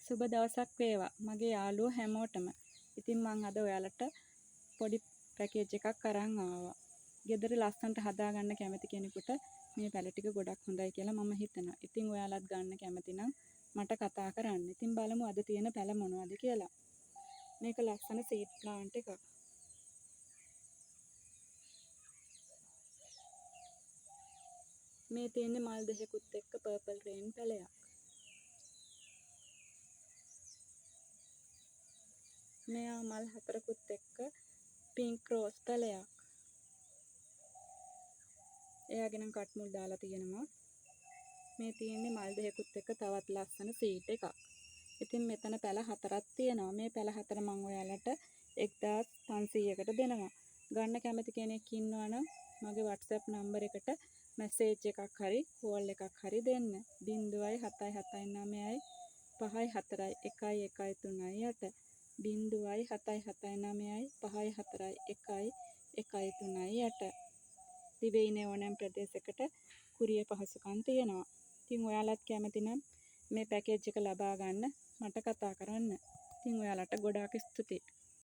සුබ දවසක් වේවා මගේ යාළුවෝ හැමෝටම. ඉතින් මං අද ඔයාලට පොඩි පැකේජ් එකක් අරන් ආවා. ගෙදර ලස්සනට හදාගන්න කැමති කෙනෙකුට මේ පැල ටික ගොඩක් හොඳයි කියලා මම හිතනවා. ඉතින් ඔයාලත් ගන්න කැමති නම් මට කතා කරන්න. ඉතින් බලමු අද තියෙන පැල මොනවද කියලා. මේක ලස්සන සීඩ් ප්ලාන්ට් එකක්. මේ තියෙන්නේ මල් දෙකකුත් එක්ක පර්පල් රේන් පැලයක්. මෙයා මල් 4කුත් එක්ක පින්ක් රෝස් පැලයක්. එයාගේ නම් කට් මුල් දාලා තියෙනවා. මේ තියෙන්නේ මල් දෙකකුත් එක්ක තවත් ලස්සන සීඩ් එකක්. ඉතින් මෙතන පැල 4ක් තියෙනවා. මේ පැල 4 මම ඔයාලට 1500කට දෙනවා. ගන්න කැමති කෙනෙක් ඉන්නවා නම් මගේ WhatsApp නම්බර් එකට මැසේජ් එකක් හරි කෝල් එකක් හරි දෙන්න. 0779 54 113 0779 54 113 දිවයිනේ ඕනෑම ප්‍රදේශයකට කුරිය පහසුකම් තියෙනවා. ඉතින් ඔයාලත් කැමති නම් මේ පැකේජ් එක ලබා ගන්න මට කතා කරන්න. ඉතින් ඔයාලට ගොඩාක් ස්තුතියි.